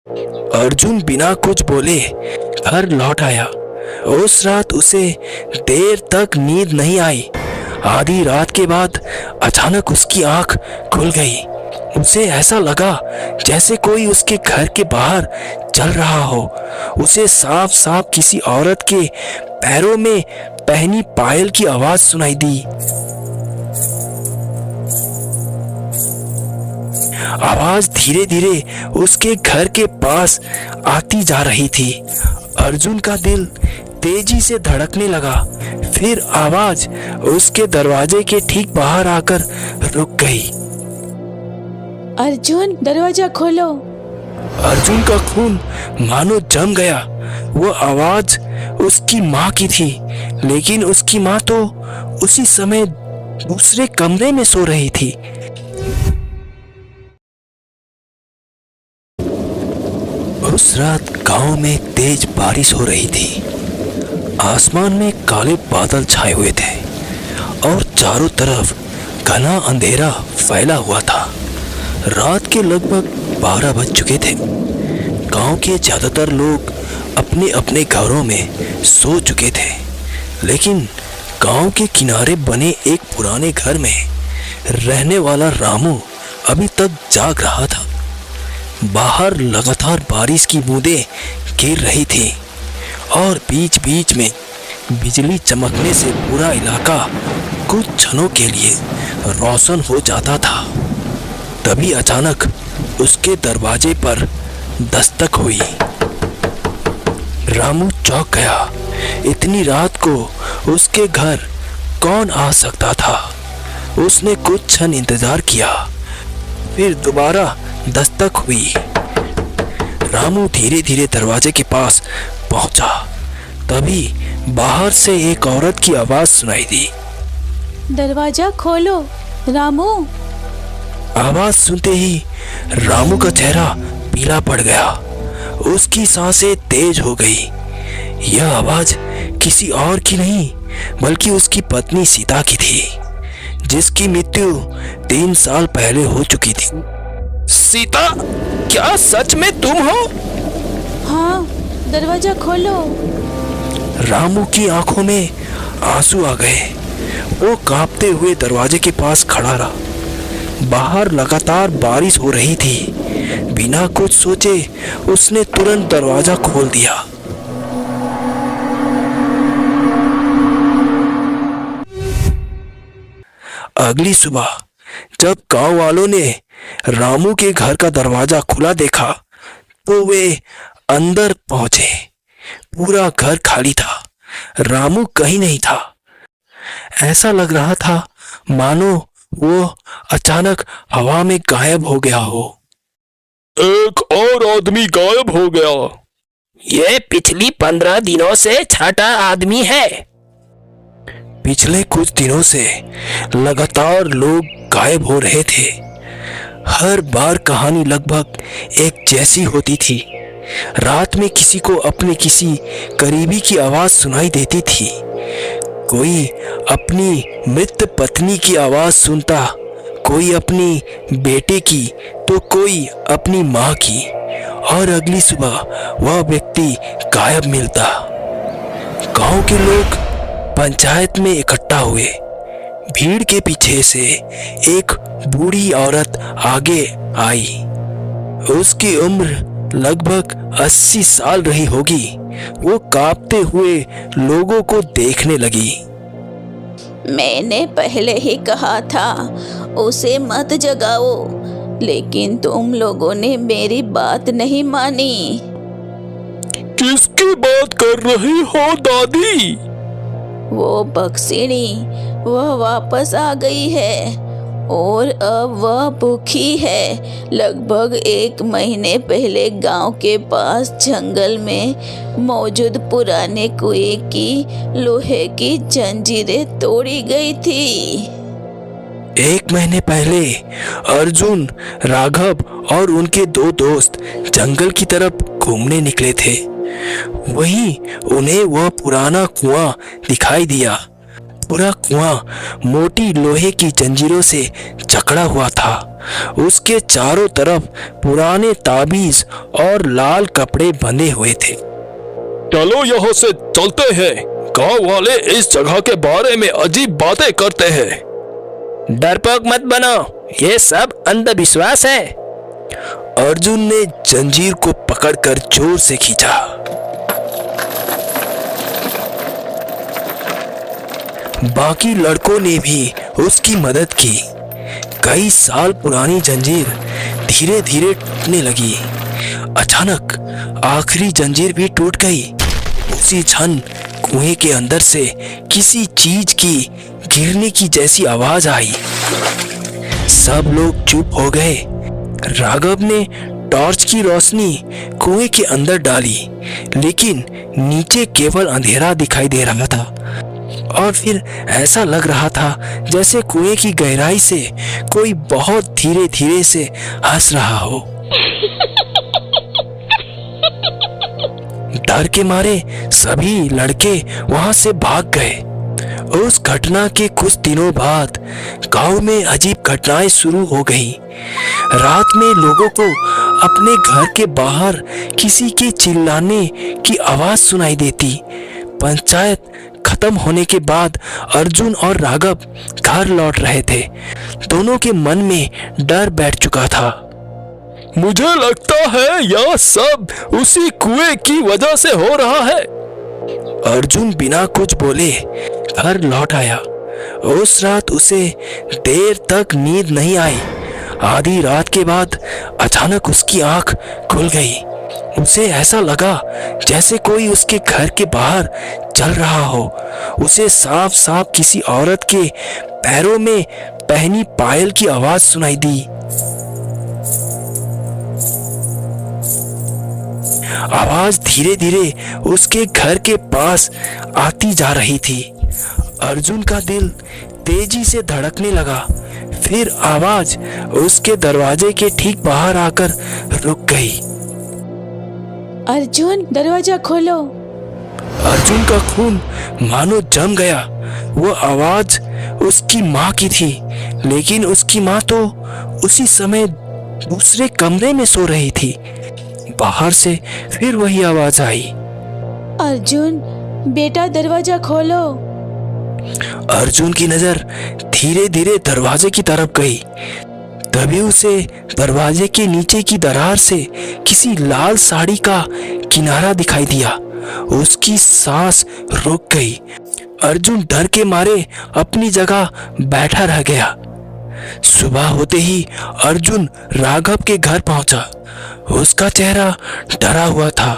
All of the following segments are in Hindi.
अर्जुन बिना कुछ बोले घर लौट आया। उस रात उसे देर तक नींद नहीं आई। आधी रात के बाद अचानक उसकी आंख खुल गई। उसे ऐसा लगा जैसे कोई उसके घर के बाहर चल रहा हो। उसे साफ साफ किसी औरत के पैरों में पहनी पायल की आवाज सुनाई दी। आवाज धीरे धीरे उसके घर के पास आती जा रही थी। अर्जुन का दिल तेजी से धड़कने लगा। फिर आवाज उसके दरवाजे के ठीक बाहर आकर रुक गई। अर्जुन, दरवाजा खोलो। अर्जुन का खून मानो जम गया। वो आवाज उसकी माँ की थी, लेकिन उसकी माँ तो उसी समय दूसरे कमरे में सो रही थी। उस रात गांव में तेज बारिश हो रही थी। आसमान में काले बादल छाए हुए थे और चारों तरफ घना अंधेरा फैला हुआ था। रात के लगभग 12 बज चुके थे। गांव के ज्यादातर लोग अपने अपने घरों में सो चुके थे, लेकिन गांव के किनारे बने एक पुराने घर में रहने वाला रामू अभी तक जाग रहा था। बाहर लगातार बारिश की बूंदें गिर रही थी और बीच बीच में बिजली चमकने से पूरा इलाका कुछ क्षणों के लिए रोशन हो जाता था। तभी अचानक उसके दरवाजे पर दस्तक हुई। रामू चौंक गया। इतनी रात को उसके घर कौन आ सकता था? उसने कुछ क्षण इंतजार किया, फिर दोबारा दस्तक हुई। रामू धीरे धीरे दरवाजे के पास पहुंचा। तभी बाहर से एक औरत की आवाज सुनाई दी। दरवाजा खोलो रामू। आवाज सुनते ही रामू का चेहरा पीला पड़ गया। उसकी सांसें तेज हो गई। यह आवाज किसी और की नहीं बल्कि उसकी पत्नी सीता की थी, जिसकी मृत्यु 3 साल पहले हो चुकी थी। सीता, क्या सच में तुम हो? हाँ, दरवाजा खोलो। रामू की आंखों में आंसू आ गए। वो कांपते हुए दरवाजे के पास खड़ा रहा। बाहर लगातार बारिश हो रही थी। बिना कुछ सोचे उसने तुरंत दरवाजा खोल दिया। अगली सुबह जब गांव वालों ने रामू के घर का दरवाजा खुला देखा तो वे अंदर पहुंचे। पूरा घर खाली था। रामू कहीं नहीं था। ऐसा लग रहा था मानो वो अचानक हवा में गायब हो गया हो। एक और आदमी गायब हो गया। ये पिछली 15 दिनों से छठा आदमी है। पिछले कुछ दिनों से लगातार लोग गायब हो रहे थे। हर बार कहानी लगभग एक जैसी होती थी। रात में किसी को अपने किसी करीबी की आवाज सुनाई देती थी। कोई अपनी मृत पत्नी की आवाज सुनता, कोई अपनी बेटे की तो कोई अपनी माँ की, और अगली सुबह वह व्यक्ति गायब मिलता। गांव के लोग पंचायत में इकट्ठा हुए। भीड़ के पीछे से एक बूढ़ी औरत आगे आई। उसकी उम्र लगभग 80 साल रही होगी। वो कांपते हुए लोगों को देखने लगी। मैंने पहले ही कहा था उसे मत जगाओ, लेकिन तुम लोगों ने मेरी बात नहीं मानी। किसकी बात कर रही हो दादी? वो बक्सिनी, वह वापस आ गई है और अब वह भूखी है। लगभग 1 महीने पहले गांव के पास जंगल में मौजूद पुराने कुएं की लोहे की जंजीरें तोड़ी गई थी। 1 महीने पहले अर्जुन, राघव और उनके 2 दोस्त जंगल की तरफ घूमने निकले थे। वहीं उन्हें वह पुराना कुआं दिखाई दिया। पूरा कुआं मोटी लोहे की जंजीरों से जकड़ा हुआ था। उसके चारों तरफ पुराने ताबीज और लाल कपड़े बंधे हुए थे। चलो यहाँ से चलते हैं। गांव वाले इस जगह के बारे में अजीब बातें करते हैं। डरपोक मत बनो, ये सब अंधविश्वास है। अर्जुन ने जंजीर को पकड़कर जोर से खींचा। बाकी लड़कों ने भी उसकी मदद की। कई साल पुरानी जंजीर धीरे धीरे टूटने लगी। अचानक आखिरी जंजीर भी टूट गई। उसी क्षण कुएं के अंदर से किसी चीज की गिरने की जैसी आवाज आई। सब लोग चुप हो गए। राघव ने टॉर्च की रोशनी कुएं के अंदर डाली, लेकिन नीचे केवल अंधेरा दिखाई दे रहा था और फिर ऐसा लग रहा था जैसे कुएं की गहराई से कोई बहुत धीरे धीरे से हंस रहा हो। डर के मारे सभी लड़के वहां से भाग गए। उस घटना के कुछ दिनों बाद गांव में अजीब घटनाएं शुरू हो गई। रात में लोगों को अपने घर के बाहर किसी के चिल्लाने की आवाज सुनाई देती। पंचायत खत्म होने के बाद अर्जुन और राघव घर लौट रहे थे। दोनों के मन में डर बैठ चुका था। मुझे लगता है यह सब उसी कुएं की वजह से हो रहा है। अर्जुन बिना कुछ बोले घर लौट आया। उस रात उसे देर तक नींद नहीं आई। आधी रात के बाद अचानक उसकी आंख खुल गई। उसे ऐसा लगा जैसे कोई उसके घर के बाहर चल रहा हो। उसे साफ साफ किसी औरत के पैरों में पहनी पायल की आवाज सुनाई दी। आवाज धीरे धीरे उसके घर के पास आती जा रही थी। अर्जुन का दिल तेजी से धड़कने लगा। फिर आवाज उसके दरवाजे के ठीक बाहर आकर रुक गई। अर्जुन, दरवाजा खोलो। अर्जुन का खून मानो जम गया। वो आवाज उसकी माँ की थी, लेकिन उसकी माँ तो उसी समय दूसरे कमरे में सो रही थी। बाहर से फिर वही आवाज आई। अर्जुन बेटा, दरवाजा खोलो। अर्जुन की नजर धीरे धीरे दरवाजे की तरफ गई। तभी उसे दरवाजे के नीचे की दरार से किसी लाल साड़ी का किनारा दिखाई दिया। उसकी सांस रुक गई। अर्जुन डर के मारे अपनी जगह बैठा रह गया। सुबह होते ही अर्जुन राघव के घर पहुंचा। उसका चेहरा डरा हुआ था।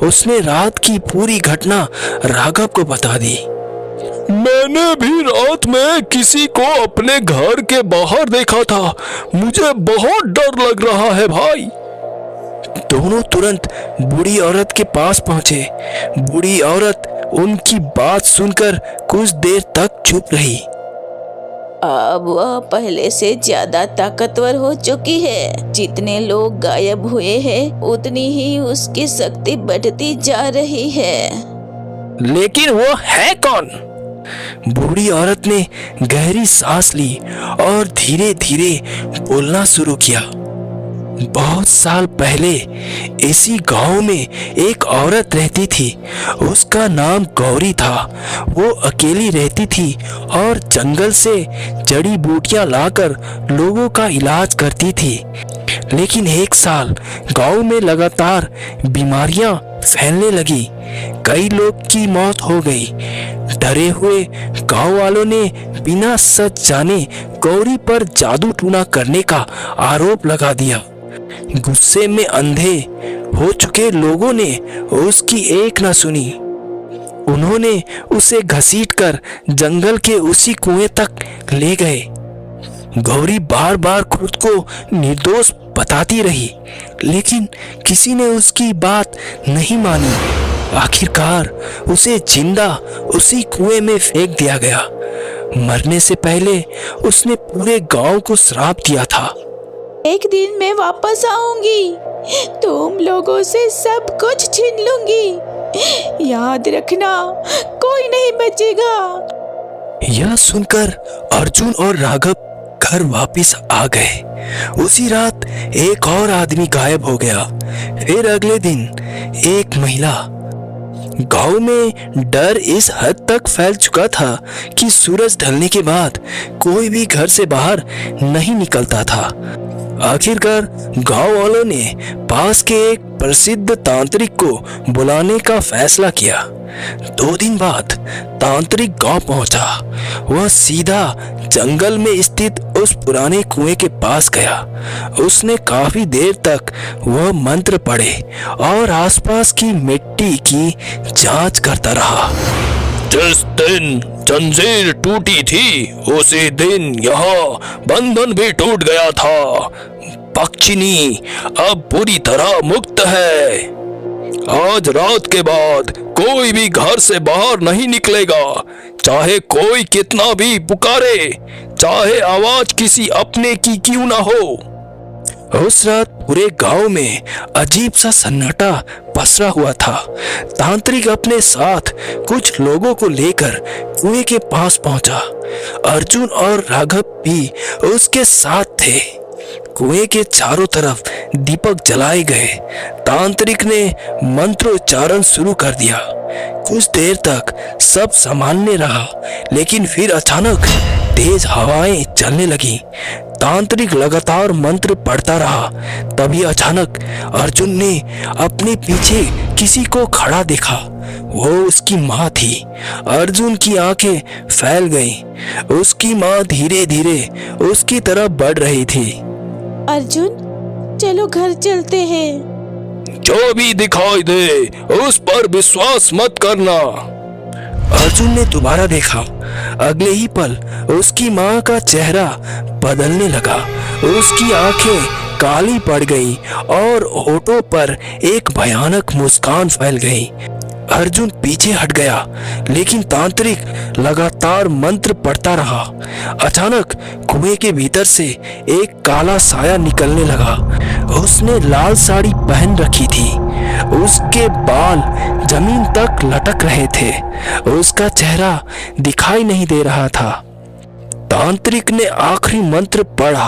उसने रात की पूरी घटना राघव को बता दी। मैंने भी रात में किसी को अपने घर के बाहर देखा था। मुझे बहुत डर लग रहा है भाई। दोनों तुरंत बूढ़ी औरत के पास पहुंचे। बूढ़ी औरत उनकी बात सुनकर कुछ देर तक चुप रही। अब वह पहले से ज्यादा ताकतवर हो चुकी है। जितने लोग गायब हुए हैं, उतनी ही उसकी शक्ति बढ़ती जा रही है। लेकिन वो है कौन? बूढ़ी औरत ने गहरी सांस ली और धीरे धीरे बोलना शुरू किया। बहुत साल पहले इसी गांव में एक औरत रहती थी। उसका नाम गौरी था। वो अकेली रहती थी और जंगल से जड़ी बूटियां लाकर लोगों का इलाज करती थी। लेकिन एक साल गांव में लगातार बीमारियां फैलने लगी। कई लोग की मौत हो गई। डरे हुए गांव वालों ने बिना सच जाने गौरी पर जादू टूना करने का आरोप लगा दिया। गुस्से में अंधे हो चुके लोगों ने उसकी एक न सुनी। उन्होंने उसे घसीटकर जंगल के उसी कुएं तक ले गए। गौरी बार बार खुद को निर्दोष बताती रही, लेकिन किसी ने उसकी बात नहीं मानी। आखिरकार उसे जिंदा उसी कुएं में फेंक दिया गया। मरने से पहले उसने पूरे गांव को श्राप दिया था। एक दिन मैं वापस आऊंगी, तुम लोगों से सब कुछ छीन लूंगी। याद रखना, कोई नहीं बचेगा। यह सुनकर अर्जुन और राघव घर वापस आ गए। उसी रात एक और आदमी गायब हो गया। फिर अगले दिन एक महिला। गांव में डर इस हद तक फैल चुका था कि सूरज ढलने के बाद कोई भी घर से बाहर नहीं निकलता था। आखिरकार गांव वालों ने पास के एक प्रसिद्ध तांत्रिक को बुलाने का फैसला किया। 2 दिन बाद तांत्रिक गांव पहुंचा। वह सीधा जंगल में स्थित उस पुराने कुएं के पास गया। उसने काफी देर तक वह मंत्र पढ़े और आसपास की मिट्टी की जांच करता रहा। जिस दिन जंजीर टूटी थी उसी दिन यहाँ बंधन भी टूट गया था। पक्षिनी अब पूरी तरह मुक्त है। आज रात के बाद कोई भी घर से बाहर नहीं निकलेगा, चाहे कोई कितना भी पुकारे, चाहे आवाज किसी अपने की क्यों ना हो। उस रात पूरे गांव में अजीब सा सन्नाटा पसरा हुआ था। तांत्रिक अपने साथ कुछ लोगों को लेकर कुएं के पास पहुंचा। अर्जुन और राघव भी उसके साथ थे। कुएं के चारों तरफ दीपक जलाए गए। तांत्रिक ने मंत्रोच्चारण शुरू कर दिया। कुछ देर तक सब सामान्य रहा, लेकिन फिर अचानक तेज हवाएं चलने लगी। तांत्रिक लगातार मंत्र पढ़ता रहा। तभी अचानक अर्जुन ने अपने पीछे किसी को खड़ा देखा। वो उसकी माँ थी। अर्जुन की आंखें फैल गईं। उसकी माँ धीरे धीरे उसकी तरफ बढ़ रही थी। अर्जुन, चलो घर चलते हैं। जो भी दिखाई दे उस पर विश्वास मत करना। अर्जुन ने दोबारा देखा। अगले ही पल उसकी माँ का चेहरा बदलने लगा। उसकी आंखें काली पड़ गई और होठों पर एक भयानक मुस्कान फैल गई। अर्जुन पीछे हट गया, लेकिन तांत्रिक लगातार मंत्र पढ़ता रहा। अचानक कुएं के भीतर से एक काला साया निकलने लगा। उसने लाल साड़ी पहन रखी थी। उसके बाल जमीन तक लटक रहे थे। उसका चेहरा दिखाई नहीं दे रहा था। तांत्रिक ने आखिरी मंत्र पढ़ा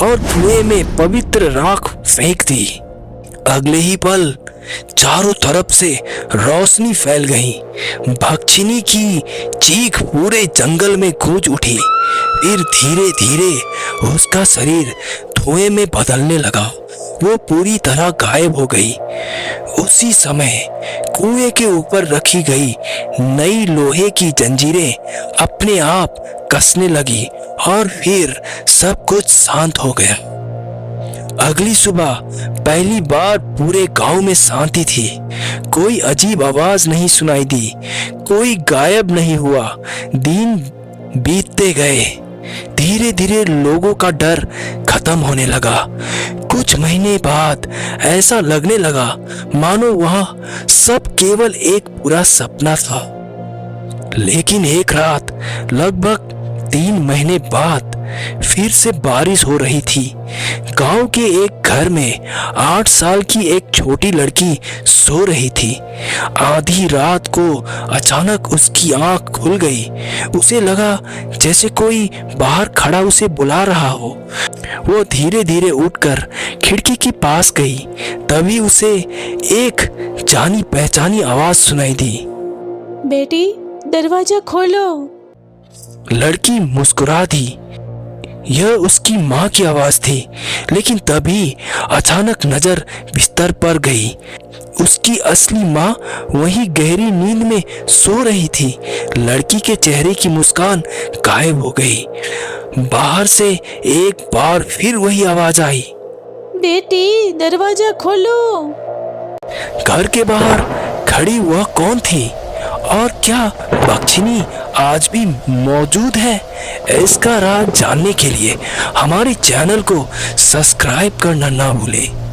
और कुएं में पवित्र राख फेंक दी। अगले ही पल चारों तरफ से रोशनी फैल गई। भक्षिनी की चीख पूरे जंगल में गूंज उठी। फिर धीरे धीरे उसका शरीर धुएं में बदलने लगा। वो पूरी तरह गायब हो गई। उसी समय कुएं के ऊपर रखी गई नई लोहे की जंजीरें अपने आप कसने लगी और फिर सब कुछ शांत हो गया। अगली सुबह पहली बार पूरे गांव में शांति थी। कोई अजीब आवाज नहीं सुनाई दी। कोई गायब नहीं हुआ। दिन बीतते गए। धीरे धीरे लोगों का डर खत्म होने लगा। कुछ महीने बाद ऐसा लगने लगा मानो वहां सब केवल एक पूरा सपना था। लेकिन एक रात लगभग 3 महीने बाद फिर से बारिश हो रही थी। गांव के एक घर में 8 साल की एक छोटी लड़की सो रही थी। आधी रात को अचानक उसकी आंख खुल गई। उसे लगा जैसे कोई बाहर खड़ा उसे बुला रहा हो। वो धीरे धीरे उठकर खिड़की के पास गई। तभी उसे एक जानी पहचानी आवाज सुनाई दी। बेटी, दरवाजा खोलो। लड़की मुस्कुरा दी। यह उसकी माँ की आवाज थी। लेकिन तभी अचानक नजर बिस्तर पर गई। उसकी असली माँ वही गहरी नींद में सो रही थी। लड़की के चेहरे की मुस्कान गायब हो गई। बाहर से एक बार फिर वही आवाज आई, बेटी, दरवाजा खोलो। घर के बाहर खड़ी वह कौन थी और क्या भक्षिनी आज भी मौजूद है? इसका राज जानने के लिए हमारे चैनल को सब्सक्राइब करना ना भूलें।